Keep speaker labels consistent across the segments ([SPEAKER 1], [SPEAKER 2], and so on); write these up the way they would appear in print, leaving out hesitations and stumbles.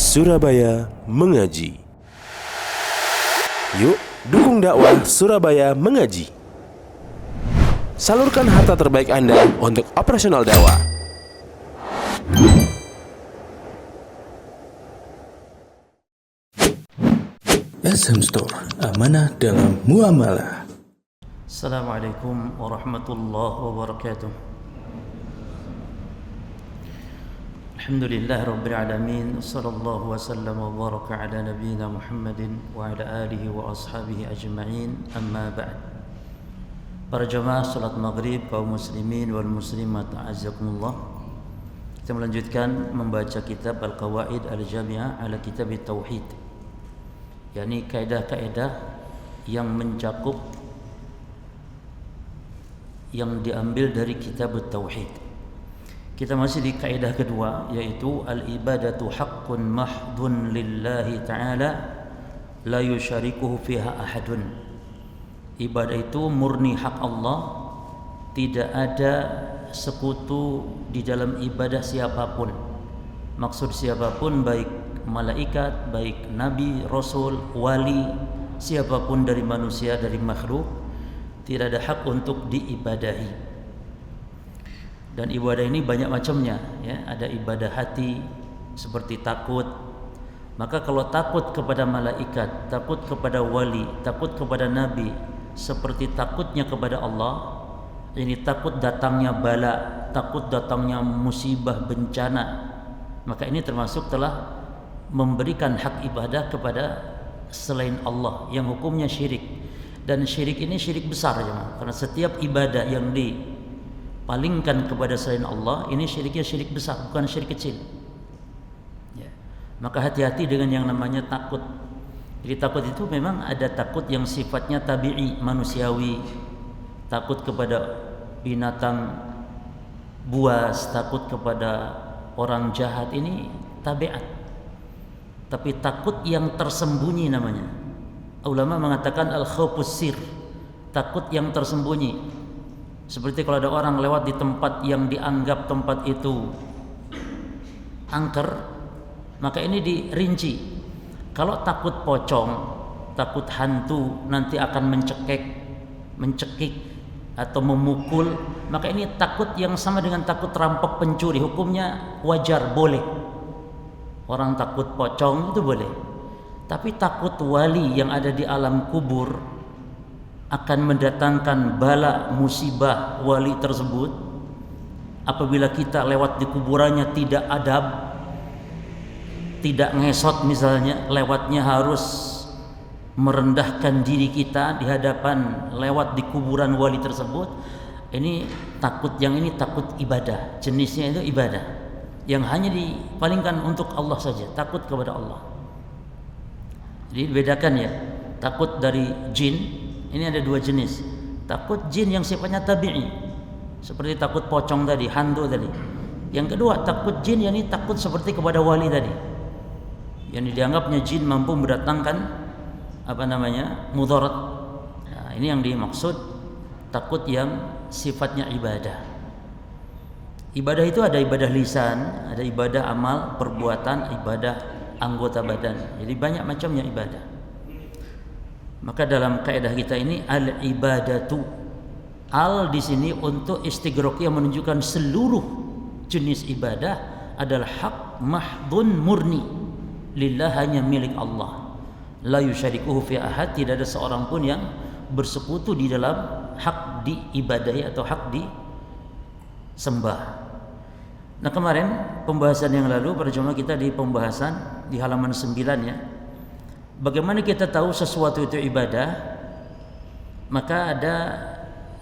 [SPEAKER 1] Surabaya Mengaji. Yuk, dukung dakwah Surabaya Mengaji. Salurkan harta terbaik Anda untuk operasional dakwah. SM Store, amanah dalam muamalah.
[SPEAKER 2] Assalamualaikum warahmatullahi wabarakatuh. Alhamdulillah Rabbil Alamin. Sallallahu wasallam wa baraka ala nabiyyina Muhammadin wa ala alihi wa ashabihi ajma'in. Amma ba'd. Para jamaah salat maghrib kaum muslimin wal muslimat a'azzakumullah. Kita melanjutkan membaca kitab Al-Qawaid Al-Jami'ah ala Kitab Tauhid, yakni kaidah-kaidah yang mencakup yang diambil dari kitab Tauhid. Kita masih di kaidah kedua, yaitu al-ibadatu haqqun mahdun lillahi ta'ala la yusyarikuhu fiha ahadun. Ibadah itu murni hak Allah, tidak ada sekutu di dalam ibadah siapapun. Maksud siapapun, baik malaikat, baik nabi, rasul, wali, siapapun dari manusia, dari makhluk, tidak ada hak untuk diibadahi. Dan ibadah ini banyak macamnya, ya. Ada ibadah hati seperti takut. Maka kalau takut kepada malaikat, takut kepada wali, takut kepada nabi, seperti takutnya kepada Allah, ini takut datangnya bala, takut datangnya musibah, bencana, maka ini termasuk telah memberikan hak ibadah kepada selain Allah yang hukumnya syirik. Dan syirik ini syirik besar, ya, karena setiap ibadah yang dipalingkan kepada selain Allah, ini syiriknya syirik besar, bukan syirik kecil, ya. Maka hati-hati dengan yang namanya takut. Jadi takut itu memang ada takut yang sifatnya tabi'i, manusiawi, takut kepada binatang buas, takut kepada orang jahat, ini tabiat. Tapi takut yang tersembunyi namanya. Ulama mengatakan al-khaufus sir, takut yang tersembunyi. Seperti kalau ada orang lewat di tempat yang dianggap tempat itu angker, maka ini dirinci. Kalau takut pocong, takut hantu nanti akan mencekik atau memukul, maka ini takut yang sama dengan takut rampok, pencuri. Hukumnya wajar, boleh. Orang takut pocong itu boleh. Tapi takut wali yang ada di alam kubur akan mendatangkan bala musibah wali tersebut, apabila kita lewat di kuburannya tidak adab, tidak ngesot misalnya, lewatnya harus merendahkan diri kita di hadapan lewat di kuburan wali tersebut, ini takut, yang ini takut ibadah, jenisnya itu ibadah yang hanya dipalingkan untuk Allah saja, takut kepada Allah. Jadi bedakan, ya, takut dari jin ini ada dua jenis. Takut jin yang sifatnya tabi'i, seperti takut pocong tadi, hantu tadi. Yang kedua takut jin yang ini takut seperti kepada wali tadi, yang dianggapnya jin mampu mendatangkan mudarat. Nah, ini yang dimaksud takut yang sifatnya ibadah. Ibadah itu ada ibadah lisan, ada ibadah amal perbuatan, ibadah anggota badan. Jadi banyak macamnya ibadah. Maka dalam kaidah kita ini al-ibadatu, al di sini untuk istighraqiyah, menunjukkan seluruh jenis ibadah adalah hak mahdun murni lillah, hanya milik Allah. La yusyarikuhu fi ahad, tidak ada seorang pun yang bersekutu di dalam hak diibadahi atau hak disembah. Nah, kemarin pembahasan yang lalu pada jemaah kita di pembahasan di halaman 9, ya. Bagaimana kita tahu sesuatu itu ibadah? Maka ada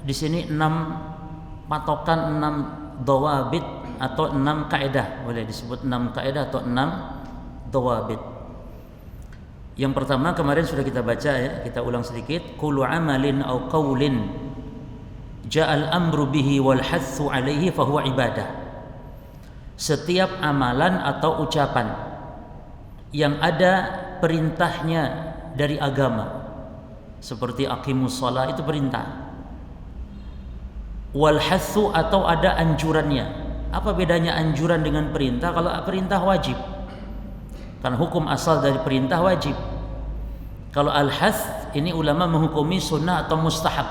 [SPEAKER 2] di sini 6 patokan, 6 dawabit atau 6 kaidah, boleh disebut 6 kaidah atau 6 dawabit. Yang pertama kemarin sudah kita baca, ya, kita ulang sedikit. Kullu amalin aw qaulin ja'al amru bihi wal hathu alaihi fahuwa ibadah. Setiap amalan atau ucapan yang ada perintahnya dari agama, seperti aqimus shalah, itu perintah. Wal hathu, atau ada anjurannya. Apa bedanya anjuran dengan perintah? Kalau perintah wajib, Karena hukum asal dari perintah wajib. Kalau al-hath ini ulama menghukumi sunnah atau mustahab.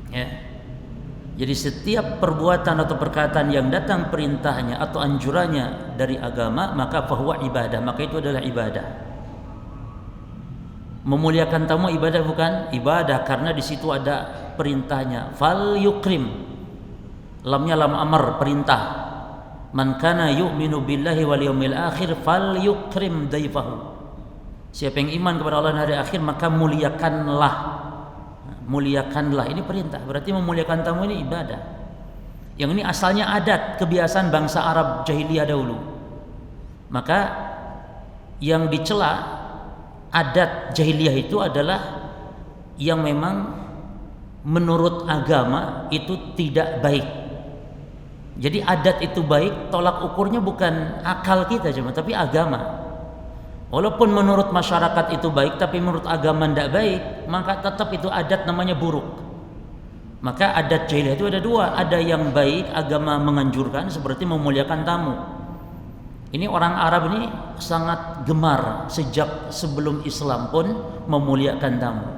[SPEAKER 2] Ya. Jadi setiap perbuatan atau perkataan yang datang perintahnya atau anjurannya dari agama, maka fahuwa ibadah, maka itu adalah ibadah. Memuliakan tamu ibadah bukan? Ibadah, karena di situ ada perintahnya. Fal yukrim. Lamnya lam amar, perintah. Man kana yu'minu billahi wal yawmil akhir fal yukrim daifahu. Siapa yang iman kepada Allah dan hari akhir, maka muliakanlah. Muliakanlah, ini perintah. Berarti memuliakan tamu ini ibadah. Yang ini asalnya adat, kebiasaan bangsa Arab jahiliyah dahulu. Maka yang dicela adat jahiliyah itu adalah yang memang menurut agama itu tidak baik. Jadi adat itu baik, tolak ukurnya bukan akal kita cuma, tapi agama. Walaupun menurut masyarakat itu baik, tapi menurut agama tidak baik, maka tetap itu adat namanya buruk. Maka adat jahiliyah itu ada dua, ada yang baik, agama menganjurkan seperti memuliakan tamu. Ini orang Arab ini sangat gemar sejak sebelum Islam pun memuliakan tamu.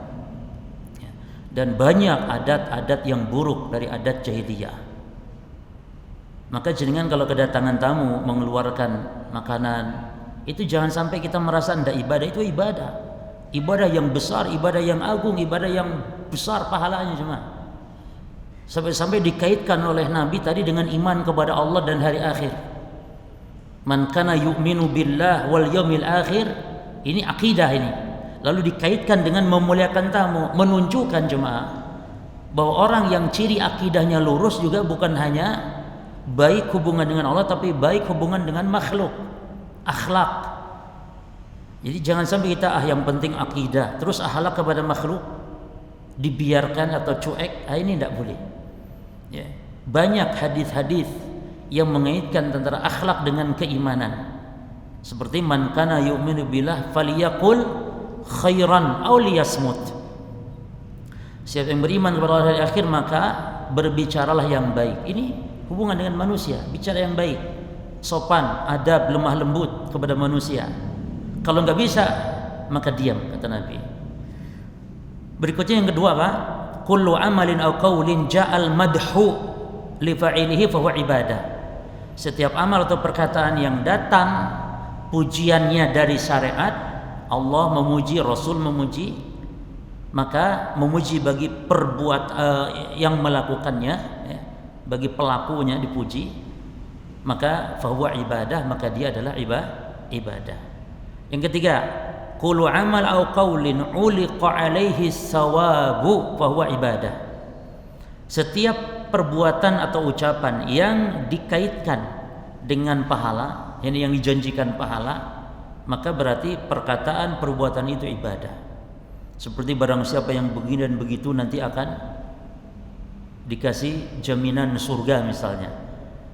[SPEAKER 2] Dan banyak adat-adat yang buruk dari adat jahiliyah. Maka jenengan kalau kedatangan tamu mengeluarkan makanan, itu jangan sampai kita merasa tidak ibadah. Itu ibadah. Ibadah yang besar, ibadah yang agung, ibadah yang besar pahalanya cuma. Sampai-sampai dikaitkan oleh Nabi tadi dengan iman kepada Allah dan hari akhir. Man kana yu'minu billah wal yawmil akhir, ini akidah ini. Lalu dikaitkan dengan memuliakan tamu, menunjukkan jemaah bahwa orang yang ciri akidahnya lurus juga bukan hanya baik hubungan dengan Allah, tapi baik hubungan dengan makhluk, akhlak. Jadi jangan sampai kita yang penting akidah, terus akhlak kepada makhluk dibiarkan atau cuek, ini tidak boleh. Ya. Banyak hadis-hadis yang mengaitkan antara akhlak dengan keimanan. Seperti man kana yu'minu billah falyaqul khairan aw liyasmut. Siapa yang beriman kepada Allah hari akhir, maka berbicaralah yang baik. Ini hubungan dengan manusia, bicara yang baik, sopan, adab, lemah lembut kepada manusia. Kalau nggak bisa, maka diam, kata Nabi. Berikutnya yang kedua apa? Kullu amalin aw qaulin ja'al madhu li fa'ilihi fa huwa ibadah. Setiap amal atau perkataan yang datang pujiannya dari syariat, Allah memuji, Rasul memuji, maka memuji bagi yang melakukannya, ya, bagi pelakunya dipuji, maka fahuwa ibadah, maka dia adalah ibadah. Yang ketiga, kullu amal au qaulin uliqa alaihi sawabu fahuwa ibadah. Setiap perbuatan atau ucapan yang dikaitkan dengan pahala, yang dijanjikan pahala, maka berarti perkataan perbuatan itu ibadah. Seperti barang siapa yang begini dan begitu nanti akan dikasih jaminan surga misalnya,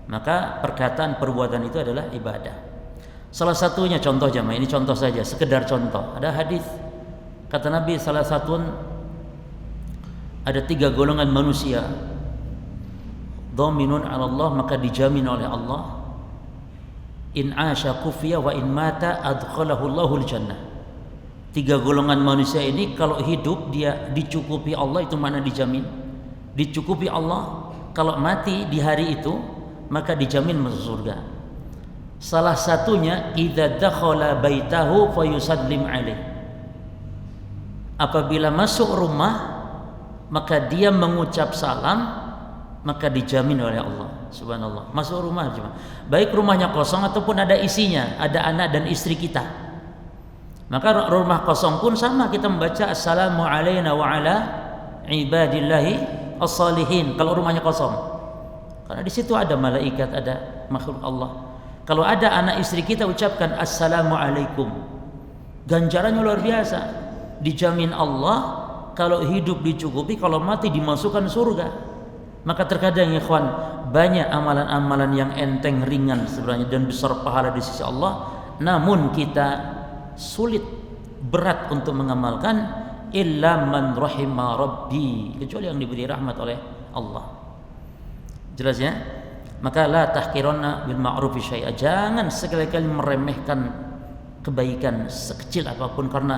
[SPEAKER 2] maka perkataan perbuatan itu adalah ibadah. Salah satunya contoh jamaah, ini contoh saja, sekedar contoh. Ada hadis kata Nabi, salah satu ada 3 golongan manusia, dhaminun 'ala Allah, maka dijamin oleh Allah. In 'asha kufiya wa in mata adkhalahu Allahul jannah. 3 golongan manusia ini kalau hidup dia dicukupi Allah, itu mana dijamin? Dicukupi Allah. Kalau mati di hari itu, maka dijamin masuk surga. Salah satunya idza dakhala baitahu fayusallim alaih. Apabila masuk rumah, maka dia mengucap salam, maka dijamin oleh Allah. Subhanallah. Masuk rumah cuma, baik rumahnya kosong ataupun ada isinya, ada anak dan istri kita. Maka rumah kosong pun sama, kita membaca assalamu alayna wa ala ibadillahi as-salihin kalau rumahnya kosong. Karena di situ ada malaikat, ada makhluk Allah. Kalau ada anak istri kita, ucapkan assalamu alaikum. Ganjarannya luar biasa. Dijamin Allah, kalau hidup dicukupi, kalau mati dimasukkan surga. Maka terkadang ikhwan, banyak amalan-amalan yang enteng, ringan sebenarnya dan besar pahala di sisi Allah, namun kita sulit, berat untuk mengamalkan, illa man rahima rabbi, kecuali yang diberi rahmat oleh Allah. Jelas ya? Maka la tahqiranna bil ma'rufi syai'a, jangan sekali-kali meremehkan kebaikan sekecil apapun, karena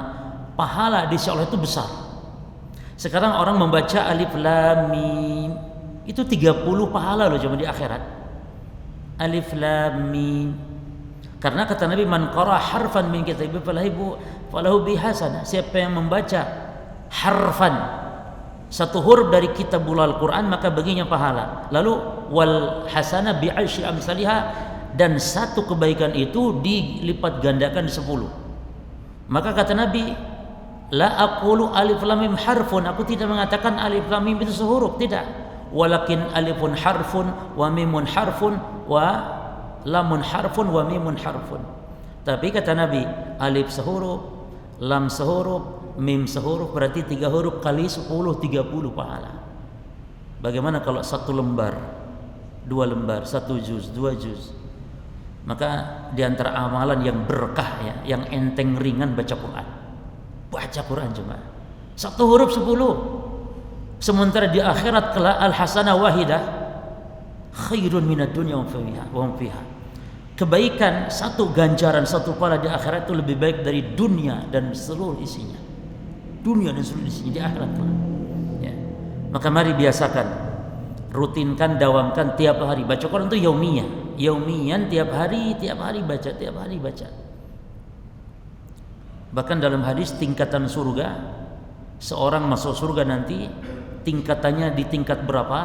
[SPEAKER 2] pahala di sisi Allah itu besar. Sekarang orang membaca alif lam mim itu 30 pahala loh cuma di akhirat. Alif lam mim. Karena kata Nabi, man qara harfan min kitabi falahu bihasanah. Siapa yang membaca harfan, satu huruf dari kitabul Al-Quran, maka baginya pahala. Lalu wal hasanah bi asyri amsalihha, dan satu kebaikan itu dilipat gandakan 10. Maka kata Nabi, la aqulu alif lam mim harfun, aku tidak mengatakan alif lam mim itu sehuruf, tidak. Walakin alifun harfun wa mimun harfun wa lamun harfun wa mimun harfun. Tapi kata Nabi, alif sehuruf, lam sehuruf, mim sehuruf, berarti 3 huruf kali 10, 30 pahala. Bagaimana kalau 1 lembar, 2 lembar, 1 juz, 2 juz? Maka diantara amalan yang berkah ya, yang enteng ringan, baca Quran. Baca Quran cuma 1 huruf 10. Sementara di akhirat kelak al-hasanah wahidah khairun minad dunya wa fiha. Kebaikan, satu ganjaran, satu pahala di akhirat itu lebih baik dari dunia dan seluruh isinya. Dunia dan seluruh isinya di akhirat kelak. Ya. Maka mari biasakan, rutinkan, dawamkan tiap hari baca Quran itu yaumiyah. Yaumiyan, tiap hari baca, tiap hari baca. Bahkan dalam hadis tingkatan surga, seorang masuk surga nanti tingkatannya di tingkat berapa?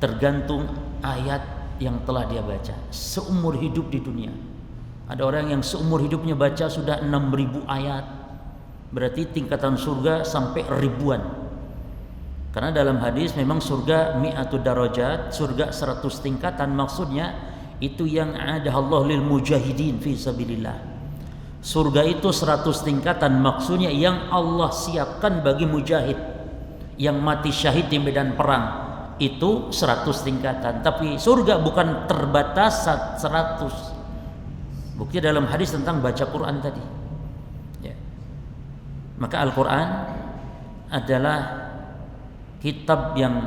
[SPEAKER 2] Tergantung ayat yang telah dia baca seumur hidup di dunia. Ada orang yang seumur hidupnya baca sudah 6.000 ayat, berarti tingkatan surga sampai ribuan. Karena dalam hadis memang surga mi'atu darajat, surga 100 tingkatan, maksudnya itu yang ada Allah lil mujahidin fi sabilillah. Surga itu 100 tingkatan, maksudnya yang Allah siapkan bagi mujahid yang mati syahid di medan perang. Itu 100 tingkatan. Tapi surga bukan terbatas 100. Bukti dalam hadis tentang baca Quran tadi ya. Maka Al-Quran adalah kitab yang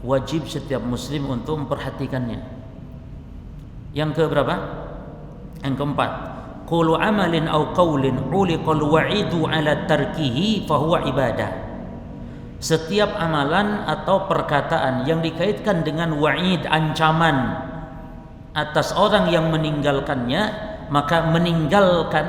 [SPEAKER 2] wajib setiap muslim untuk memperhatikannya. Yang keberapa? Yang keempat, kullu amalin aw qaulin uliqal wa'idu ala tarkihi fahuwa ibadah. Setiap amalan atau perkataan yang dikaitkan dengan wa'id, ancaman atas orang yang meninggalkannya, maka meninggalkan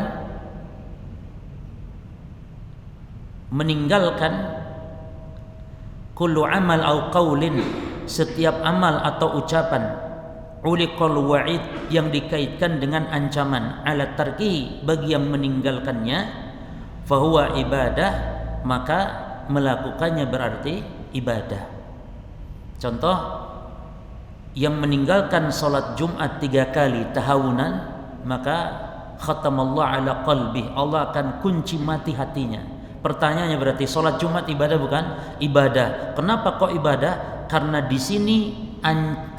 [SPEAKER 2] kullu amal au qaulin, setiap amal atau ucapan uliqal wa'id yang dikaitkan dengan ancaman ala tarkihi, bagi yang meninggalkannya, fahuwa ibadah, maka melakukannya berarti ibadah. Contoh, yang meninggalkan salat Jumat 3 kali tahawunan, maka khatamallahu ala qalbi, Allah akan kunci mati hatinya. Pertanyaannya berarti salat Jumat ibadah bukan? Ibadah. Kenapa kok ibadah? Karena di sini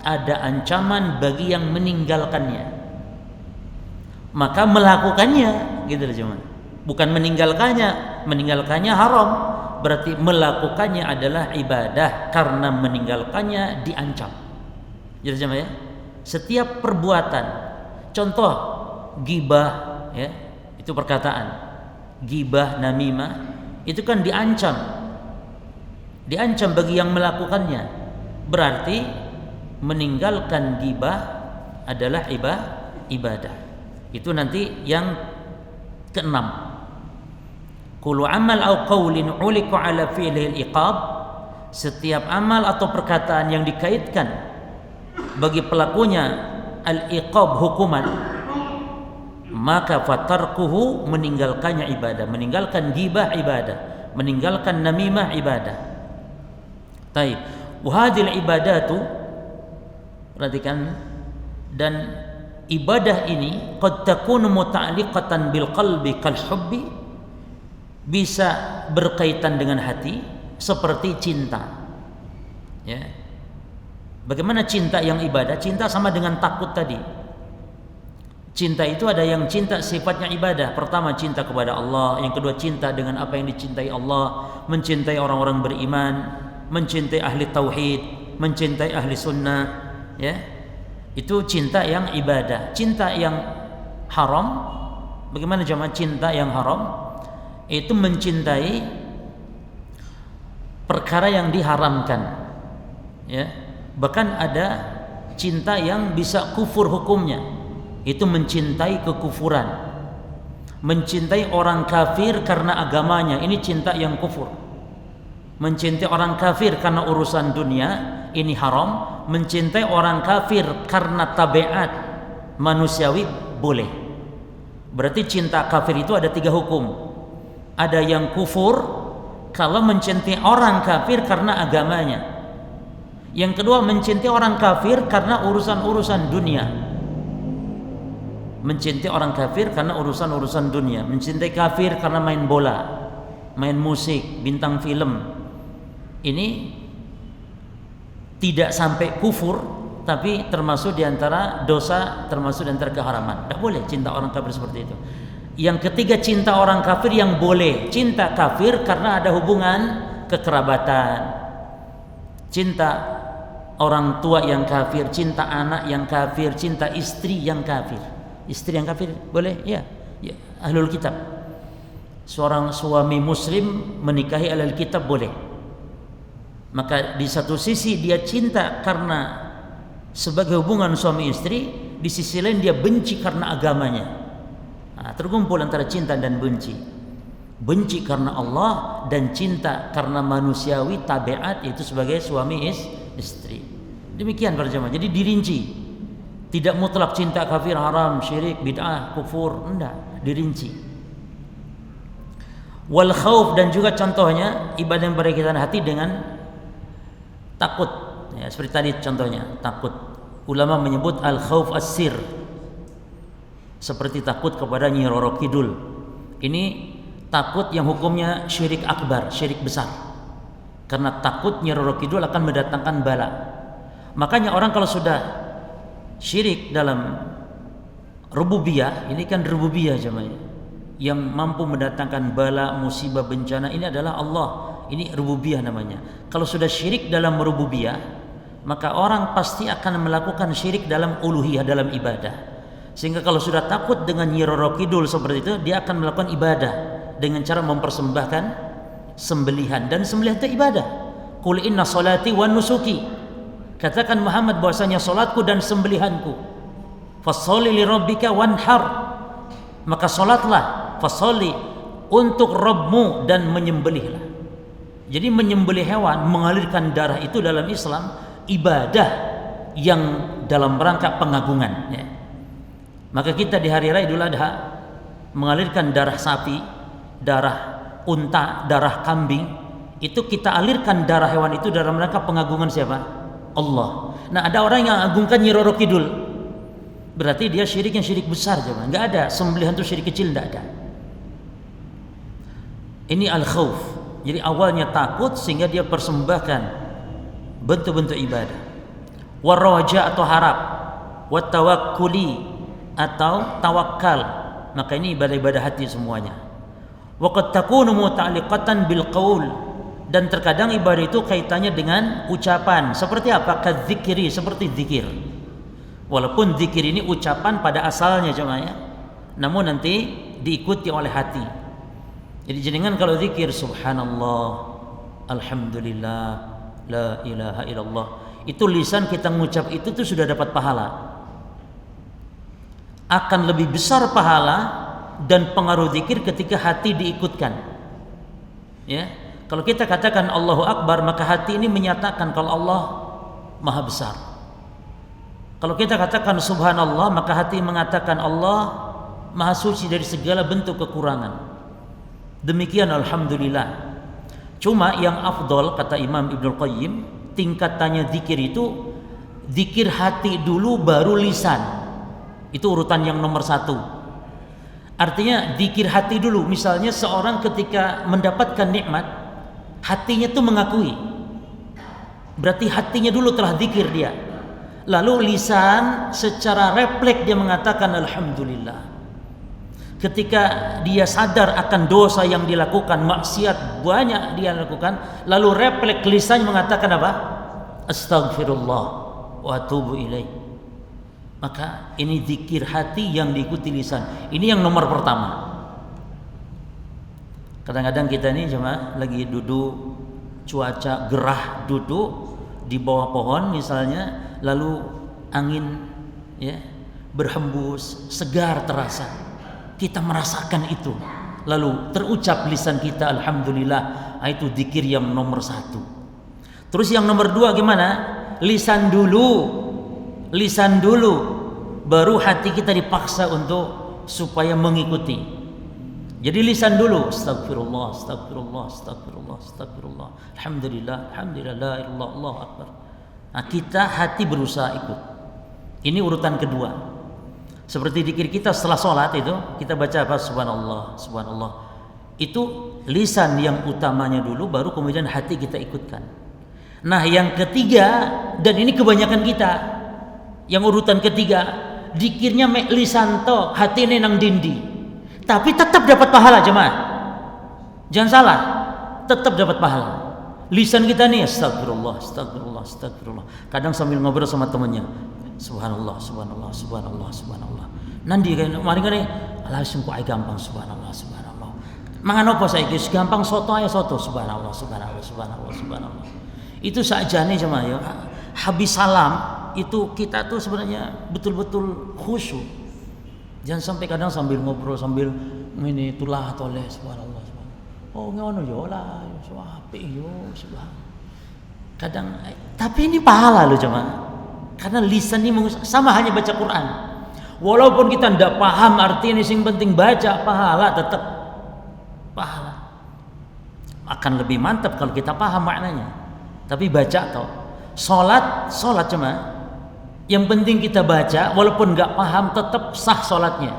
[SPEAKER 2] ada ancaman bagi yang meninggalkannya, maka melakukannya gitu loh. Cuman bukan meninggalkannya haram, berarti melakukannya adalah ibadah karena meninggalkannya diancam. Jadi ya, setiap perbuatan, contoh gibah ya, itu perkataan, gibah, namimah, itu kan diancam bagi yang melakukannya. Berarti meninggalkan gibah adalah ibadah. Itu nanti yang keenam. Kullu amal au qaulin uliqa ala fi'lil iqab, setiap amal atau perkataan yang dikaitkan bagi pelakunya al-iqab, hukuman, maka fatarkuhu, meninggalkannya ibadah. Meninggalkan ghibah ibadah, meninggalkan namimah ibadah. Taib. Wa hadhil ibadatu, perhatikan, dan ibadah ini qad takunu muta'alliqatan bil qalbi kal hubbi, bisa berkaitan dengan hati seperti cinta ya. Bagaimana cinta yang ibadah? Cinta sama dengan takut tadi. Cinta itu ada yang cinta sifatnya ibadah. Pertama cinta kepada Allah, yang kedua cinta dengan apa yang dicintai Allah, mencintai orang-orang beriman, mencintai ahli tauhid, mencintai ahli sunnah ya. Itu cinta yang ibadah. Cinta yang haram, bagaimana jemaah cinta yang haram? Itu mencintai perkara yang diharamkan. Ya. Bahkan ada cinta yang bisa kufur hukumnya. Itu mencintai kekufuran. Mencintai orang kafir karena agamanya, ini cinta yang kufur. Mencintai orang kafir karena urusan dunia, ini haram. Mencintai orang kafir karena tabiat manusiawi boleh. Berarti cinta kafir itu ada 3 hukum. Ada yang kufur kalau mencintai orang kafir karena agamanya. Yang kedua, mencintai orang kafir karena urusan-urusan dunia. Mencintai orang kafir karena urusan-urusan dunia. Mencintai kafir karena main bola, main musik, bintang film. Ini tidak sampai kufur, tapi termasuk diantara dosa, termasuk diantara keharaman. Tidak boleh cinta orang kafir seperti itu. Yang ketiga, cinta orang kafir yang boleh. Cinta kafir karena ada hubungan kekerabatan. Cinta orang tua yang kafir, cinta anak yang kafir, cinta istri yang kafir. Istri yang kafir boleh? Ya, ahlul kitab. Seorang suami muslim menikahi ahlul kitab boleh. Maka di satu sisi dia cinta karena sebagai hubungan suami istri, di sisi lain dia benci karena agamanya. Nah, terkumpul antara cinta dan benci. Benci karena Allah dan cinta karena manusiawi tabiat, itu sebagai suami istri. Demikian para jemaah. Jadi dirinci. Tidak mutlak cinta kafir haram, syirik, bid'ah, kufur, enggak, dirinci. Wal khauf, dan juga contohnya ibadah yang berkaitan hati dengan takut. Ya, seperti tadi contohnya, takut. Ulama menyebut al khauf as-sir. Seperti takut kepada Nyi Roro Kidul. Ini takut yang hukumnya syirik akbar, syirik besar. Karena takut Nyi Roro Kidul akan mendatangkan bala. Makanya orang kalau sudah syirik dalam rububiyah, ini kan rububiyah jemaah, yang mampu mendatangkan bala, musibah, bencana, ini adalah Allah. Ini rububiyah namanya. Kalau sudah syirik dalam rububiyah, maka orang pasti akan melakukan syirik dalam uluhiyah, dalam ibadah. Sehingga kalau sudah takut dengan Nyi Roro Kidul seperti itu, dia akan melakukan ibadah dengan cara mempersembahkan sembelihan, dan sembelihan itu ibadah. Qul inna salati wa nusuki, katakan Muhammad bahwasanya salatku dan sembelihanku. Fasholli li rabbika wanhar, maka salatlah, fasholli, untuk Rabbmu, dan menyembelihlah. Jadi menyembelih hewan, mengalirkan darah, itu dalam Islam ibadah yang dalam rangka pengagungan, ya. Maka kita di hari raya Idul Adha mengalirkan darah sapi, darah unta, darah kambing, itu kita alirkan darah hewan itu dalam rangka pengagungan siapa? Allah. Nah, ada orang yang agungkan Nyi Roro Kidul, berarti dia syirik yang syirik besar, jangan. Enggak ada sembelihan itu syirik kecil, enggak ada. Ini al-khauf. Jadi awalnya takut sehingga dia persembahkan bentuk-bentuk ibadah. Waraja atau harap, wat tawakkuli atau tawakal. Maka ini ibadah-ibadah hati semuanya. Wa qad takunu muta'alliqatan bil qaul, dan terkadang ibadah itu kaitannya dengan ucapan. Seperti apa? Kadzikri, seperti zikir. Walaupun zikir ini ucapan pada asalnya jemaah, namun nanti diikuti oleh hati. Jadi jenengan kalau zikir subhanallah, alhamdulillah, la ilaha illallah, itu lisan kita mengucap itu tuh sudah dapat pahala. Akan lebih besar pahala dan pengaruh zikir ketika hati diikutkan. Ya. Kalau kita katakan Allahu Akbar, maka hati ini menyatakan kalau Allah Maha Besar. Kalau kita katakan Subhanallah, maka hati mengatakan Allah Maha Suci dari segala bentuk kekurangan. Demikian alhamdulillah. Cuma yang afdol, kata Imam Ibnul Qayyim, tingkatannya zikir itu zikir hati dulu baru lisan. Itu urutan yang nomor 1. Artinya zikir hati dulu. Misalnya seorang ketika mendapatkan nikmat, hatinya tuh mengakui, berarti hatinya dulu telah zikir dia. Lalu lisan secara refleks dia mengatakan alhamdulillah. Ketika dia sadar akan dosa yang dilakukan, maksiat banyak dia lakukan, lalu refleks lisannya mengatakan apa? Astaghfirullah wa atubu ilaih. Maka ini zikir hati yang diikuti lisan. Ini yang nomor pertama. Kadang-kadang kita ini cuma lagi duduk, cuaca gerah, duduk di bawah pohon misalnya, lalu angin ya berhembus, segar terasa. Kita merasakan itu. Lalu terucap lisan kita alhamdulillah. Itu zikir yang nomor satu. Terus yang nomor dua gimana? Lisan dulu, baru hati kita dipaksa untuk supaya mengikuti. Jadi lisan dulu, astagfirullah, astagfirullah, astagfirullah, astagfirullah, alhamdulillah, alhamdulillah, la ilaha illallah, Allahu akbar. Nah, kita hati berusaha ikut. Ini urutan kedua. Seperti zikir kita setelah sholat itu, kita baca apa? Subhanallah, subhanallah. Itu lisan yang utamanya dulu, baru kemudian hati kita ikutkan. Nah, yang ketiga, dan ini kebanyakan kita, yang urutan ketiga, zikirnya mek lisan to, hati ini nang dindi. Tapi tetap dapat pahala jemaah. Jangan salah, tetap dapat pahala. Lisan kita nih astagfirullah, astagfirullah, astagfirullah. Kadang sambil ngobrol sama temannya, subhanallah, subhanallah, subhanallah, subhanallah. Nanti kan mari kan langsung kok gampang subhanallah, subhanallah. Mangan apa saiki gampang soto aja soto subhanallah, subhanallah, subhanallah, subhanallah. Itu sakjane jemaah ya. Habis salam itu kita tuh sebenarnya betul-betul khusyuk. Jangan sampai kadang sambil ngobrol sambil ini tulah toleh subhanallah, subhanallah. Oh ngono yo lah, yo apik yo subhanallah. Kadang tapi ini pahala loh jemaah. Karena lisan ini sama hanya baca Quran. Walaupun kita tidak paham artinya, sing penting baca, pahala tetap pahala. Akan lebih mantap kalau kita paham maknanya. Tapi baca toh. Salat cuma yang penting kita baca, walaupun nggak paham tetap sah salatnya.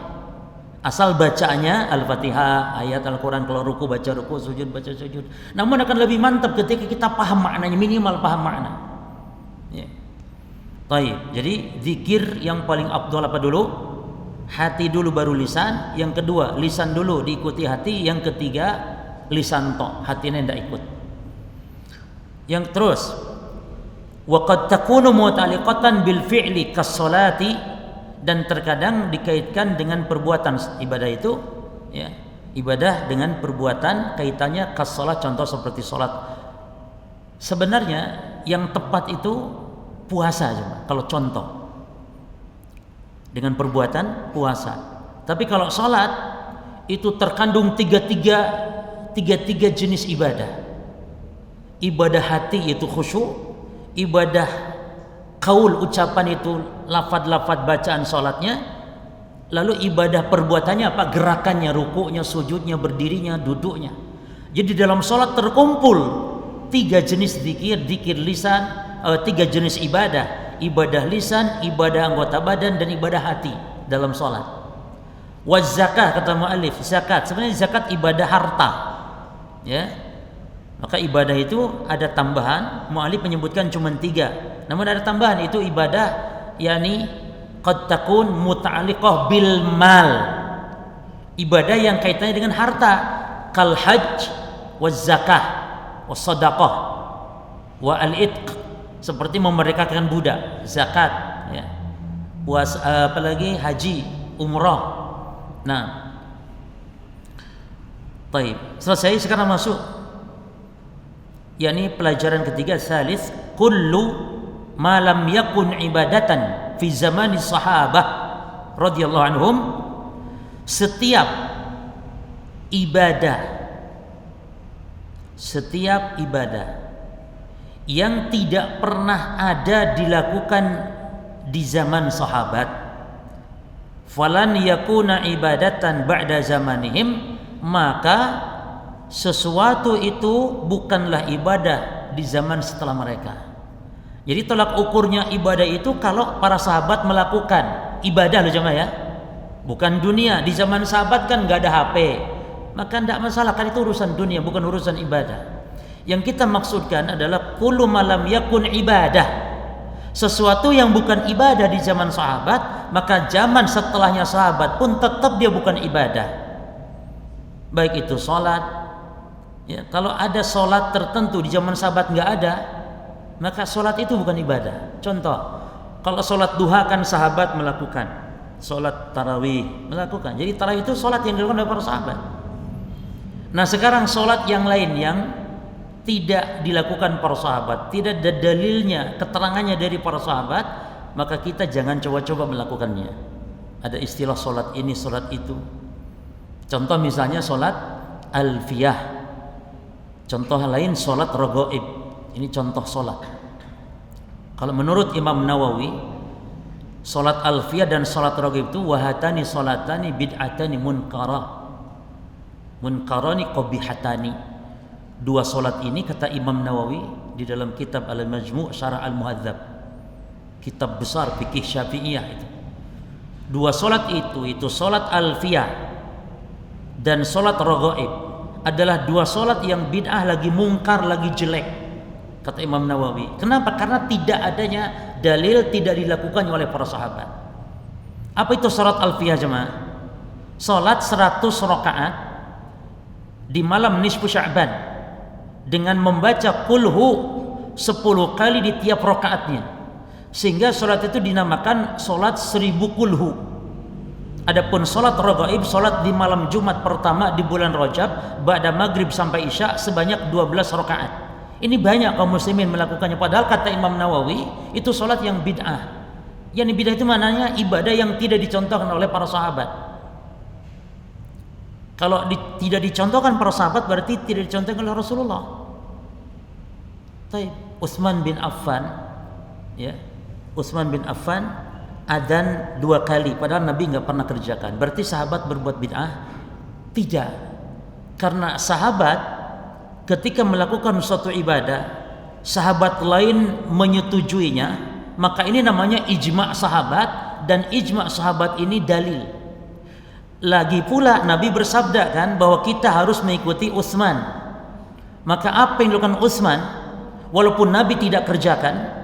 [SPEAKER 2] Asal bacaannya Al-Fatihah, ayat Al-Quran, kalau ruku baca ruku, sujud baca sujud. Namun akan lebih mantap ketika kita paham maknanya, minimal paham makna. Ya. Baik, jadi zikir yang paling afdal apa dulu? Hati dulu baru lisan. Yang kedua, lisan dulu diikuti hati. Yang ketiga, lisan tok, hatinya tidak ikut. Yang terus, wa qad takunu muta'alliqatan bil fi'li kas-salati, dan terkadang dikaitkan dengan perbuatan ibadah itu, ya. Ibadah dengan perbuatan kaitannya kas-salat, contoh seperti salat. Sebenarnya yang tepat itu puasa aja, kalau contoh dengan perbuatan puasa. Tapi kalau salat itu terkandung tiga jenis ibadah. Ibadah hati yaitu khusyuk, ibadah qaul ucapan itu lafaz-lafaz bacaan salatnya, lalu ibadah perbuatannya apa? Gerakannya, rukuknya, sujudnya, berdirinya, duduknya. Jadi dalam salat terkumpul tiga jenis zikir, zikir lisan, tiga jenis ibadah, ibadah lisan, ibadah anggota badan, dan ibadah hati dalam salat. Waz zakah, kata mu'allif, zakat sebenarnya zakat ibadah harta, ya. Maka ibadah itu ada tambahan, mu'allif menyebutkan cuma 3. Namun ada tambahan, itu ibadah yakni qad takun muta'alliqah bil mal. Ibadah yang kaitannya dengan harta, kal hajj waz zakah was sadaqah wa al itq, seperti memerdekakan budak, zakat, ya. Apalagi haji, umrah. Nah, baik, selesai. Sekarang masuk yakni pelajaran ketiga, salis, kullu ma lam yakun ibadatan fi zamani sahabah radhiyallahu anhum, setiap ibadah yang tidak pernah ada dilakukan di zaman sahabat, falan yakuna ibadatan ba'da zamanihim, maka sesuatu itu bukanlah ibadah di zaman setelah mereka. Jadi tolak ukurnya ibadah itu kalau para sahabat melakukan ibadah loh jemaah ya, bukan dunia. Di zaman sahabat kan nggak ada HP, maka tidak masalah, kan itu urusan dunia, bukan urusan ibadah. Yang kita maksudkan adalah kullu malam yakun ibadah, sesuatu yang bukan ibadah di zaman sahabat, maka zaman setelahnya sahabat pun tetap dia bukan ibadah. Baik itu sholat, ya, kalau ada sholat tertentu di zaman sahabat nggak ada, maka sholat itu bukan ibadah. Contoh, Kalau sholat duha kan sahabat melakukan, sholat tarawih melakukan. Jadi tarawih itu sholat yang dilakukan oleh para sahabat. Nah sekarang sholat yang lain yang tidak dilakukan para sahabat, tidak ada dalilnya, keterangannya dari para sahabat, maka kita jangan coba-coba melakukannya. Ada istilah sholat ini, sholat itu. Contoh misalnya sholat alfiyah. Contoh lain sholat rogoib. Ini contoh sholat. Kalau menurut Imam Nawawi, sholat alfiyah dan sholat rogoib itu wahatani sholatani bid'atani munkarah. Munkarani qabihatani. Dua sholat ini kata Imam Nawawi di dalam kitab Al-Majmu' Syarah Al-Muhadzab, kitab besar fikih Syafi'iyah itu. Dua sholat itu sholat alfiyah dan sholat rogoib adalah dua sholat yang bid'ah, lagi mungkar, lagi jelek, kata Imam Nawawi. Kenapa? Karena tidak adanya dalil, tidak dilakukan oleh para sahabat. Apa itu sholat alfiyah jemaah? Sholat 100 rakaat di malam nisfu Sya'ban dengan membaca kulhu 10 kali di tiap rakaatnya, sehingga sholat itu dinamakan sholat 1000 kulhu. Adapun sholat raghaib, sholat di malam Jumat pertama di bulan Rajab, ba'da maghrib sampai isya sebanyak 12 rakaat. Ini banyak kaum muslimin melakukannya, padahal kata Imam Nawawi itu sholat yang bid'ah. Yang bid'ah itu maknanya ibadah yang tidak dicontohkan oleh para sahabat. Kalau tidak dicontohkan para sahabat berarti tidak dicontohkan oleh Rasulullah. Taib. Utsman bin Affan, ya, Utsman bin Affan adzan 2 kali, padahal Nabi nggak pernah kerjakan. Berarti sahabat berbuat bid'ah? Tidak. Karena sahabat ketika melakukan suatu ibadah, sahabat lain menyetujuinya, maka ini namanya ijma' sahabat, dan ijma' sahabat ini dalil. Lagi pula Nabi bersabda kan bahwa kita harus mengikuti Utsman. Maka apa yang dilakukan Utsman, walaupun Nabi tidak kerjakan,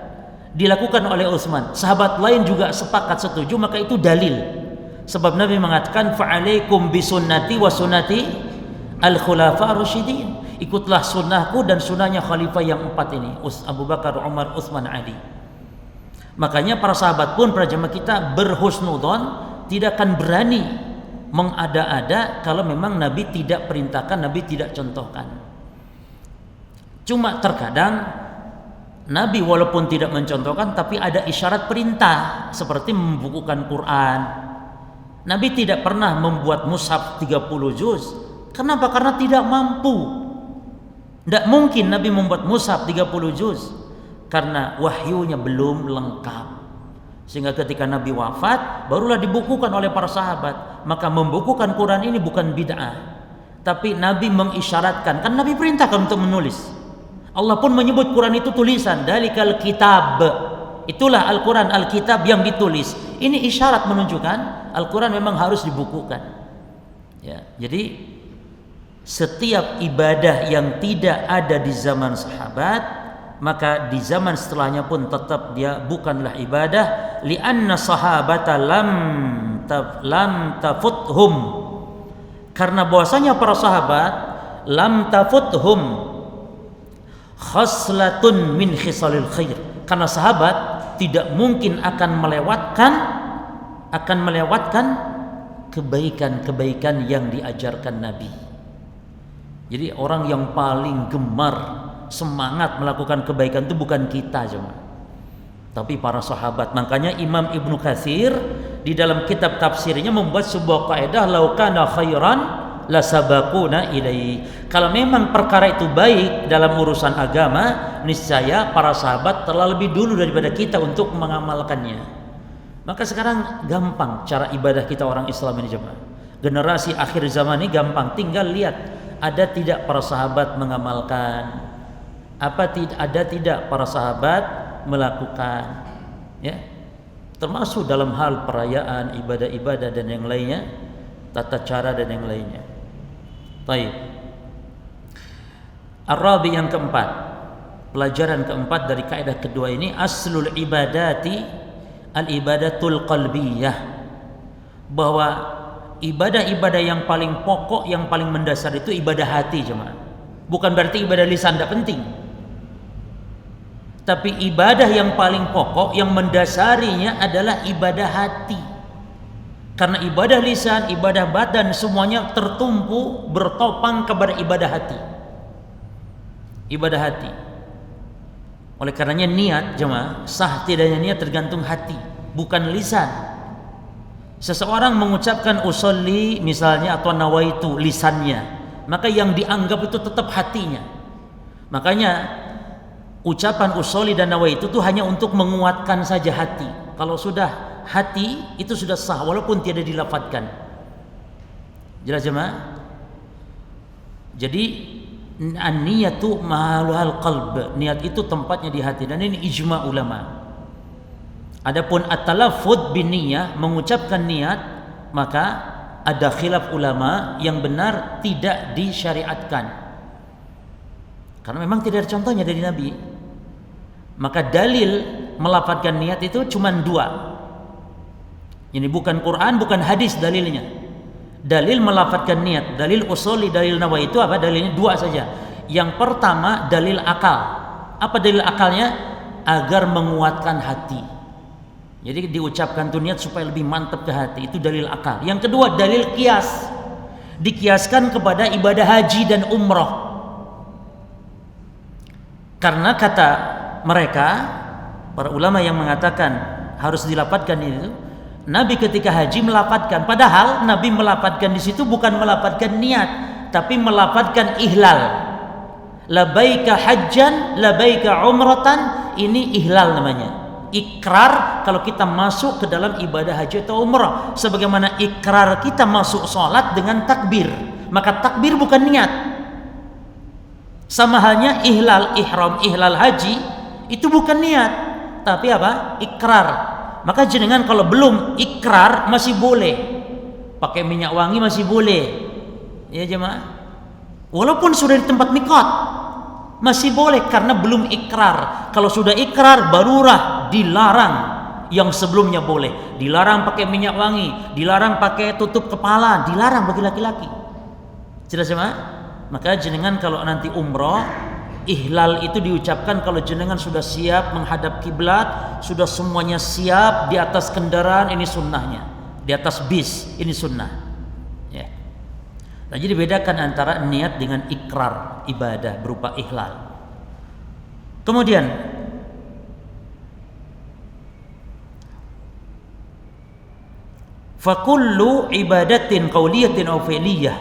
[SPEAKER 2] dilakukan oleh Utsman, sahabat lain juga sepakat setuju, maka itu dalil. Sebab Nabi mengatakan fa'alaikum bisunnati wa sunnati al-khulafa ar-rasyidin. Ikutlah sunnahku dan sunnahnya khalifah yang 4 ini, Abu Bakar, Umar, Utsman, Ali. Makanya para sahabat pun, para jamaah kita berhusnudzon, tidak akan berani mengada-ada kalau memang Nabi tidak perintahkan, Nabi tidak contohkan. Cuma terkadang Nabi walaupun tidak mencontohkan, tapi ada isyarat perintah seperti membukukan Quran. Nabi tidak pernah membuat mushaf 30 juz. Kenapa? Karena tidak mampu. Tidak mungkin Nabi membuat mushaf 30 juz karena wahyunya belum lengkap. Sehingga ketika Nabi wafat barulah dibukukan oleh para sahabat. Maka membukukan Quran ini bukan bid'ah, tapi Nabi mengisyaratkan. Kan Nabi perintahkan untuk menulis. Allah pun menyebut Quran itu tulisan, dalikal kitab. Itulah Al-Quran, Al-Kitab yang ditulis. Ini isyarat menunjukkan Al-Quran memang harus dibukukan. Ya, jadi setiap ibadah yang tidak ada di zaman sahabat, maka di zaman setelahnya pun tetap dia bukanlah ibadah. Li'anna sahabata lam tafuthum. Karena bahwasanya para sahabat lam tafuthum khaslatun min khisalil khair. Karena sahabat tidak mungkin akan melewatkan kebaikan-kebaikan yang diajarkan Nabi. Jadi orang yang paling gemar, semangat melakukan kebaikan itu bukan kita jemaah, tapi para sahabat. Makanya Imam Ibnu Katsir di dalam kitab tafsirnya membuat sebuah kaidah, lau kana khairan la sabaquna ilaihi. Kalau memang perkara itu baik dalam urusan agama, niscaya para sahabat telah lebih dulu daripada kita untuk mengamalkannya. Maka sekarang gampang cara ibadah kita orang Islam ini jemaah. Generasi akhir zaman ini gampang, tinggal lihat ada tidak para sahabat mengamalkan, ada tidak para sahabat melakukan, ya. Termasuk dalam hal perayaan, ibadah-ibadah dan yang lainnya, tata cara dan yang lainnya. Baik. Ar-rabi yang keempat, pelajaran keempat dari kaidah kedua ini, aslul ibadati al-ibadatul qalbiyah, bahwa ibadah-ibadah yang paling pokok, yang paling mendasar itu ibadah hati jemaah. Bukan berarti ibadah lisan tidak penting, Tapi ibadah yang paling pokok, yang mendasarinya adalah ibadah hati. Karena ibadah lisan, ibadah badan semuanya tertumpu bertopang kepada ibadah hati. Ibadah hati. Oleh karenanya niat jemaah, sah tidaknya niat tergantung hati, bukan lisan. Seseorang mengucapkan usolli misalnya atau nawaitu lisannya, maka yang dianggap itu tetap hatinya. Makanya ucapan usolli dan nawaitu itu hanya untuk menguatkan saja hati. Kalau sudah hati itu sudah sah walaupun tidak dilafadzkan. Jelas jemaah? Jadi an-niyatu mahalul qalb, niat itu tempatnya di hati, dan ini ijma ulama. Adapun at-talaffuz bin niyah, mengucapkan niat, maka ada khilaf ulama, yang benar tidak disyariatkan. Karena memang tidak ada contohnya dari Nabi. Maka dalil melafadzkan niat itu cuma dua. Ini bukan Quran, bukan hadis dalilnya. Dalil melafadzkan niat, dalil usuli, dalil nawaitu apa? Dalilnya dua saja. Yang pertama dalil akal. Apa dalil akalnya? Agar menguatkan hati. Jadi diucapkan tuh niat supaya lebih mantap ke hati. Itu dalil akal. Yang kedua dalil kias. Dikiaskan kepada ibadah haji dan umroh. Karena kata mereka, para ulama yang mengatakan harus dilafadzkan itu, Nabi ketika haji melafadzkan, padahal Nabi melafadzkan di situ bukan melafadzkan niat, tapi melafadzkan ihlal. Labaika hajjan, labaika umratan, ini ihlal namanya. Ikrar kalau kita masuk ke dalam ibadah haji atau umrah, sebagaimana ikrar kita masuk sholat dengan takbir, maka takbir bukan niat. Sama halnya ihlal, ihram, ihlal haji itu bukan niat, tapi apa? Ikrar. Maka jenengan kalau belum ikrar masih boleh pakai minyak wangi, masih boleh ya jemaah, walaupun sudah di tempat mikot masih boleh karena belum ikrar. Kalau sudah ikrar barulah dilarang. Yang sebelumnya boleh, dilarang pakai minyak wangi, dilarang pakai tutup kepala, dilarang bagi laki-laki. Jelas jemaah? Maka jenengan kalau nanti umroh, ihlal itu diucapkan kalau jenengan sudah siap menghadap kiblat, sudah semuanya siap di atas kendaraan, ini sunnahnya. Di atas bis, ini sunnah. Ya. Nah, jadi bedakan antara niat dengan ikrar ibadah berupa ihlal. Kemudian fakullu ibadatin qauliyatin aw fi'liyah,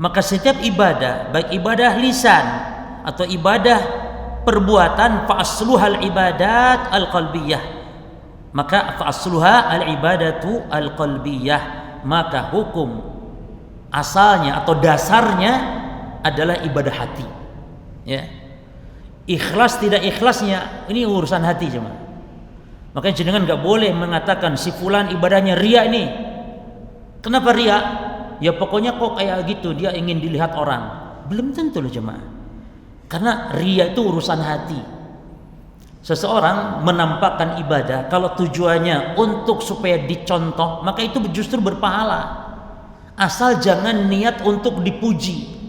[SPEAKER 2] maka setiap ibadah, baik ibadah lisan atau ibadah perbuatan, fa asluhal ibadat al-qalbiyah, maka fa asluha al-ibadatu al-qalbiyah, maka hukum asalnya atau dasarnya adalah ibadah hati. Ya. Ikhlas tidak ikhlasnya ini urusan hati cuma. Makanya jenengan enggak boleh mengatakan si fulan ibadahnya riya ini. Kenapa riya? Ya pokoknya kok kayak gitu, dia ingin dilihat orang. Belum tentu loh jemaah. Karena riya itu urusan hati. Seseorang menampakkan ibadah kalau tujuannya untuk supaya dicontoh, maka itu justru berpahala. Asal jangan niat untuk dipuji.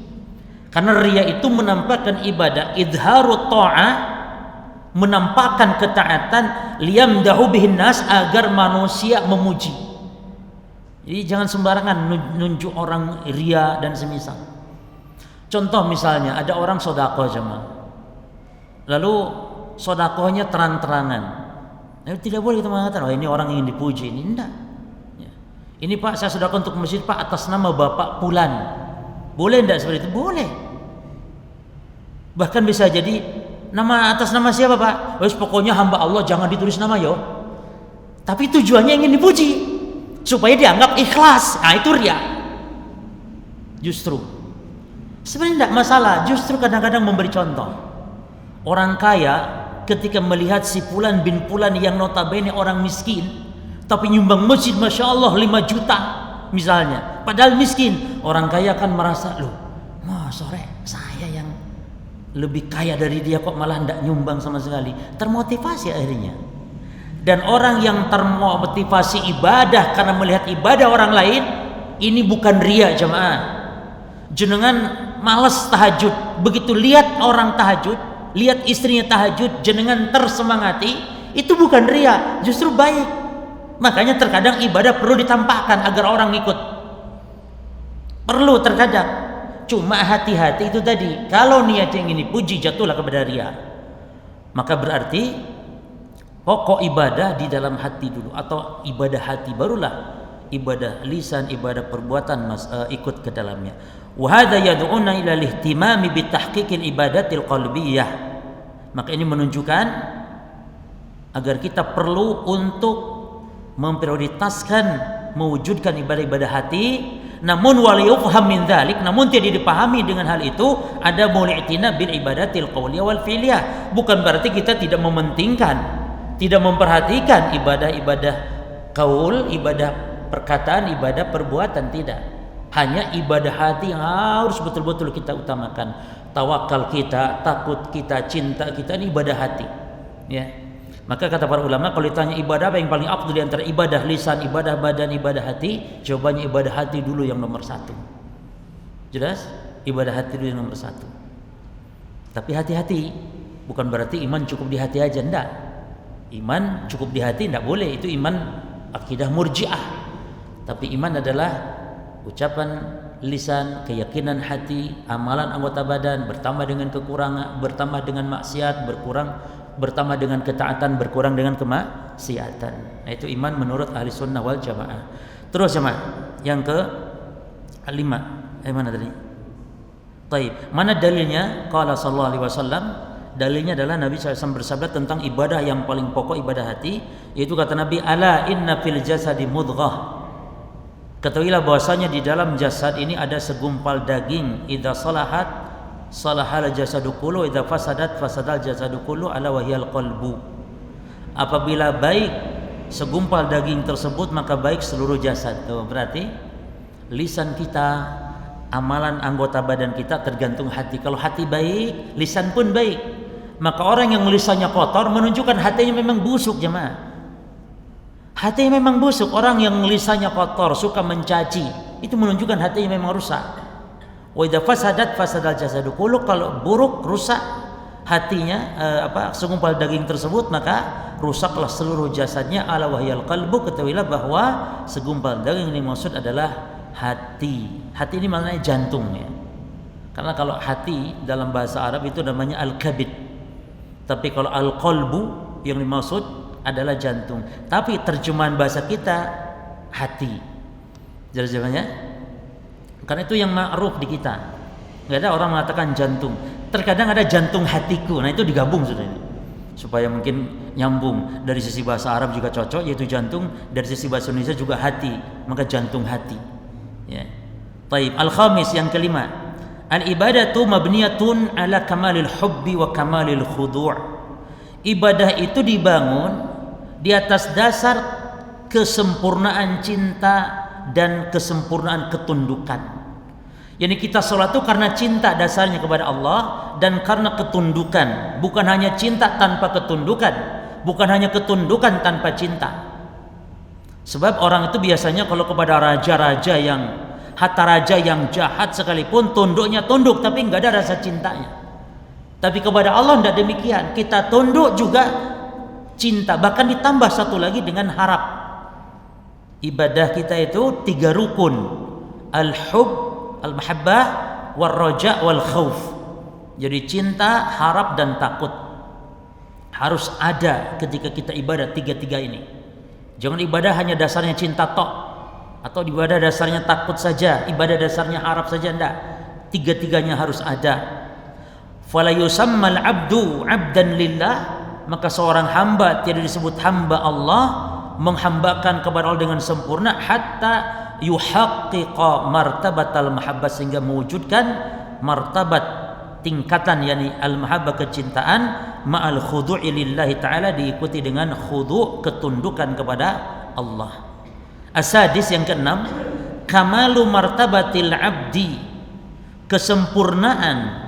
[SPEAKER 2] Karena riya itu menampakkan ibadah, idharu ta'ah, menampakkan ketaatan, liyamdahu bihin nas, agar manusia memuji. Jadi jangan sembarangan nunjuk orang riya dan semisal. Contoh misalnya ada orang sedekah jemaah, lalu sedekahnya terang-terangan, tidak boleh kita mengatakan, oh ini orang ingin dipuji, ini enggak. Ya. Ini Pak, saya sedekah untuk masjid Pak atas nama Bapak Pulan, boleh enggak seperti itu? Boleh. Bahkan bisa jadi nama atas nama siapa Pak? Wes pokoknya hamba Allah, jangan ditulis nama yo. Tapi tujuannya ingin dipuji supaya dianggap ikhlas. Nah itu riya. Justru sebenarnya tidak masalah, justru kadang-kadang memberi contoh. Orang kaya ketika melihat si Fulan bin Fulan yang notabene orang miskin, tapi nyumbang masjid Masya Allah 5 juta misalnya, padahal miskin, orang kaya akan merasa, loh sore saya yang lebih kaya dari dia kok malah tidak nyumbang sama sekali. Termotivasi akhirnya. Dan orang yang termotivasi ibadah karena melihat ibadah orang lain, ini bukan riya jemaah. Jenengan malas tahajud, begitu lihat orang tahajud, lihat istrinya tahajud, jenengan tersemangati, itu bukan ria, justru baik. Makanya terkadang ibadah perlu ditampakkan agar orang ikut. Perlu terkadang. Cuma hati-hati itu tadi. Kalau niat yang ini puji, jatuhlah kepada ria. Maka berarti pokok ibadah di dalam hati dulu, atau ibadah hati barulah ibadah lisan, ibadah perbuatan ikut ke dalamnya. Wa hadza yad'una ila al-ihtimami bi tahqiqil ibadatil qalbiyah. Maka ini menunjukkan agar kita perlu untuk memprioritaskan mewujudkan ibadah-ibadah hati. Namun wal yufham min dzalik, namun tidak dipahami dengan hal itu ada muli'tina bil ibadatil qauliyah wal fi'liyah. Bukan berarti kita tidak mementingkan, tidak memperhatikan ibadah-ibadah qaul, ibadah perkataan, ibadah perbuatan, tidak. Hanya ibadah hati yang harus betul-betul kita utamakan. Tawakal kita, takut kita, cinta kita, ini ibadah hati. Ya. Maka kata para ulama, kalau ditanya ibadah apa yang paling afdal di antara ibadah lisan, ibadah badan, ibadah hati, jawabannya ibadah hati dulu yang nomor satu. Jelas? Ibadah hati dulu yang nomor satu. Tapi hati-hati, bukan berarti iman cukup di hati aja, enggak. Iman cukup di hati enggak boleh, itu iman akidah murji'ah. Tapi iman adalah ucapan lisan, keyakinan hati, amalan anggota badan, bertambah dengan kekurangan, bertambah dengan maksiat, bertambah dengan ketaatan, berkurang dengan kemaksiatan. Nah, itu iman menurut ahli sunnah wal jamaah. Terus jemaah, yang ke 5. Mana tadi? Taib. Mana dalilnya? Qala sallallahu alaihi wasallam. Dalilnya adalah Nabi SAW bersabda tentang ibadah yang paling pokok, ibadah hati, yaitu kata Nabi, ala inna fil jasadi mudghah. Ketahuilah bahwasanya di dalam jasad ini ada segumpal daging. Idza salahat salahal jasadu kullu, idza fasadat fasadal jasadu kullu, ala wahyal qalbu. Apabila baik segumpal daging tersebut, maka baik seluruh jasad. Tuh, berarti lisan kita, amalan anggota badan kita tergantung hati. Kalau hati baik, lisan pun baik. Maka orang yang lisannya kotor menunjukkan hatinya memang busuk, jemaah. Hatinya memang busuk. Orang yang lisannya kotor, suka mencaci, itu menunjukkan hatinya memang rusak. Wa idza fasadat fasadal jasadu kullu. Kalau buruk, rusak hatinya, segumpal daging tersebut, maka rusaklah seluruh jasadnya. Ala wahyal qalbu. Ketahuilah bahwa segumpal daging ini maksud adalah hati. Hati ini maknanya jantung, ya. Karena kalau hati dalam bahasa Arab itu namanya al-kabid. Tapi kalau al-qalbu yang dimaksud adalah jantung. Tapi terjemahan bahasa kita hati. Jelas jawabannya? Karena itu yang ma'ruf di kita. Enggak ada orang mengatakan jantung. Terkadang ada jantung hatiku. Nah, itu digabung sudah ini. Supaya mungkin nyambung. Dari sisi bahasa Arab juga cocok, yaitu jantung. Dari sisi bahasa Indonesia juga hati. Maka jantung hati. Ya. Taib. Al-khamis, yang kelima. Al-ibadatu mabniyatun ala kamalil hubbi wa kamalil khudu'. Ibadah itu dibangun di atas dasar kesempurnaan cinta dan kesempurnaan ketundukan. Yani kita sholat itu karena cinta dasarnya kepada Allah dan karena ketundukan. Bukan hanya cinta tanpa ketundukan, bukan hanya ketundukan tanpa cinta. Sebab orang itu biasanya kalau kepada raja-raja yang hatta raja yang jahat sekalipun, tunduknya tunduk tapi nggak ada rasa cintanya. Tapi kepada Allah tidak demikian. Kita tunduk juga cinta, bahkan ditambah satu lagi dengan harap. Ibadah kita itu 3 rukun: al-hub, al-mahabbah, wal-raja, wal-khawf. Jadi cinta, harap, dan takut harus ada ketika kita ibadah, 3 ini. Jangan ibadah hanya dasarnya cinta tok, atau ibadah dasarnya takut saja, ibadah dasarnya harap saja, enggak. 3-tiganya harus ada. Fala yusammal abdu abdan lillah. Maka seorang hamba tidak disebut hamba Allah, menghambakan kepada Allah dengan sempurna, hatta yuhaqqiqa martabatal mahabbah, sehingga mewujudkan martabat tingkatan, yakni al-mahabbah, kecintaan, ma'al khudu'i lillahi ta'ala, diikuti dengan khudu', ketundukan kepada Allah. Asadis, yang keenam, kamalu martabatil abdi, kesempurnaan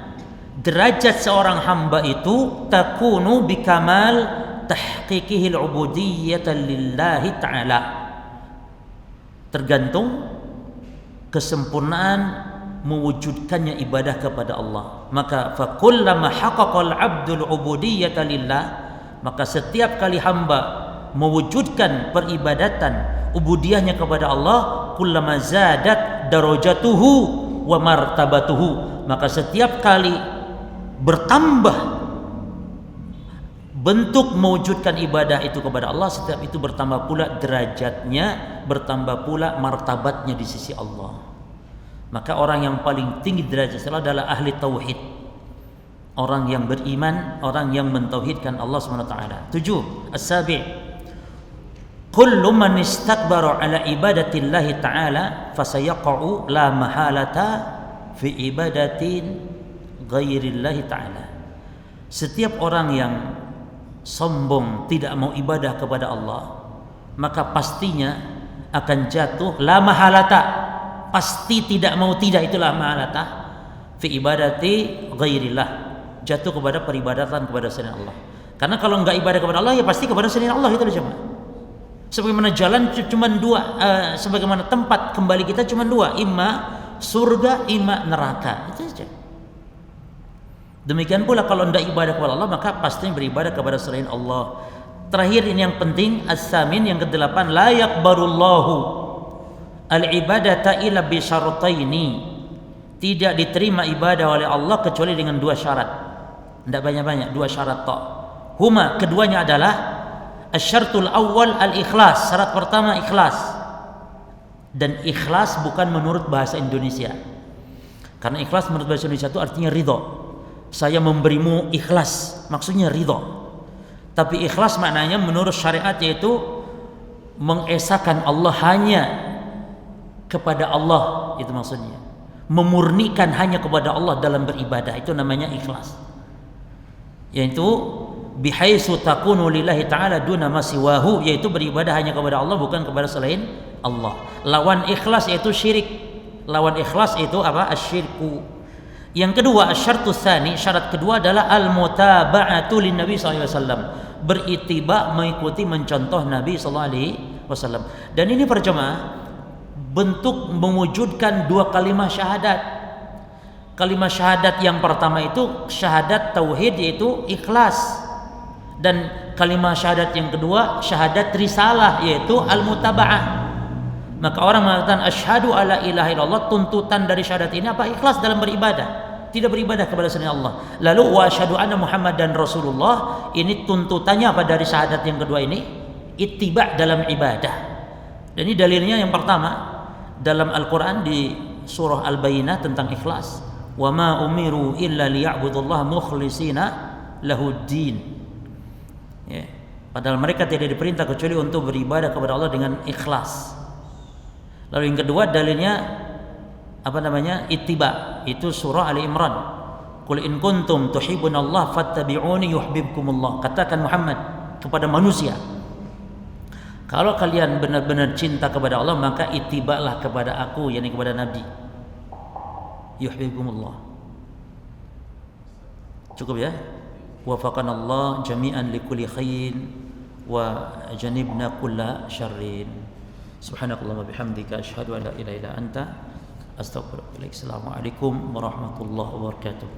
[SPEAKER 2] derajat seorang hamba itu takunu bikamal tahqiqihil ubudiyyata lillahi ta'ala, tergantung kesempurnaan mewujudkannya ibadah kepada Allah. Maka fakullama haqqaqal 'abdul 'ubudiyyata lillah, maka setiap kali hamba mewujudkan peribadatan ubudiyahnya kepada Allah, kullama zadat darajatuhu wa martabatuhu, maka setiap kali bertambah bentuk mewujudkan ibadah itu kepada Allah, setiap itu bertambah pula derajatnya, bertambah pula martabatnya di sisi Allah. Maka orang yang paling tinggi derajat adalah ahli tauhid, orang yang beriman, orang yang mentauhidkan Allah Subhanahu wa taala. 7. As-sabi', kullu man istakbara ala ibadatillahi ta'ala fasayaqa'u la mahalata fi ibadatin ghairillahi ta'ala. Setiap orang yang sombong, tidak mau ibadah kepada Allah, maka pastinya akan jatuh la mahalata, pasti tidak mau tidak, itulah mahalata, fi ibadati ghairillah, jatuh kepada peribadatan kepada selain Allah. Karena kalau enggak ibadah kepada Allah, ya pasti kepada selain Allah. Itu jemaah. Sebagaimana jalan cuma dua, sebagaimana tempat kembali kita cuma dua, imma surga, imma neraka. Itu saja. Demikian pula kalau tidak ibadah kepada Allah, maka pastinya beribadah kepada selain Allah. Terakhir ini yang penting, as-samin, yang ke-8, la yaqbalullahu al-ibadata illa bi syartaini. Tidak diterima ibadah oleh Allah kecuali dengan dua syarat. Tidak banyak-banyak, dua syarat tok. Huma, keduanya adalah asyartul awal al-ikhlas. Syarat pertama ikhlas. Dan ikhlas bukan menurut bahasa Indonesia. Karena ikhlas menurut bahasa Indonesia itu artinya ridho. Saya memberimu ikhlas, maksudnya ridho. Tapi ikhlas maknanya menurut syariat yaitu mengesahkan Allah hanya kepada Allah, itu maksudnya. Memurnikan hanya kepada Allah dalam beribadah, itu namanya ikhlas. Yaitu bihaitsu takunu lillahi ta'ala duna ma siwahu, yaitu beribadah hanya kepada Allah bukan kepada selain Allah. Lawan ikhlas yaitu syirik. Lawan ikhlas itu apa? Asyirku. Yang kedua, asyartus tsani, syarat kedua adalah al-mutaba'atu lin Nabi sallallahu alaihi wasallam. Beritiba, mengikuti, mencontoh Nabi sallallahu alaihi wasallam. Dan ini para jemaah bentuk mewujudkan dua kalimat syahadat. Kalimat syahadat yang pertama itu syahadat tauhid, yaitu ikhlas. Dan kalimat syahadat yang kedua syahadat risalah, yaitu al-mutaba'ah. Maka orang mengatakan asyhadu alla ilaha illallah, tuntutan dari syahadat ini apa? Ikhlas dalam beribadah, tidak beribadah kepada selain Allah. Lalu wa asyhadu anna Muhammadan Rasulullah, ini tuntutannya apa dari syahadat yang kedua ini? Ittiba dalam ibadah. Dan ini dalilnya yang pertama dalam Al-Qur'an di surah Al-Bayyinah tentang ikhlas. Wa ma umiru illa liya'budullaha mukhlishina lahuddin. Ya. Padahal mereka tidak diperintah kecuali untuk beribadah kepada Allah dengan ikhlas. Lalu yang kedua dalilnya apa namanya? Ittiba, itu surah Ali Imran. Qul in kuntum tuhibbunallaha fattabi'uni yuhibbukumullah. Katakan Muhammad kepada manusia, kalau kalian benar-benar cinta kepada Allah, maka ittibalah kepada aku, yakni kepada Nabi. Yuhibbukumullah. Cukup ya? Wafaqanallah jami'an likulli khairin wa janibna kulla syarrin. Subhanakallahumma bihamdika asyhadu an la ilaha illa anta astaghfiruka wa atubu ilaik. Assalamualaikum warahmatullahi wabarakatuh.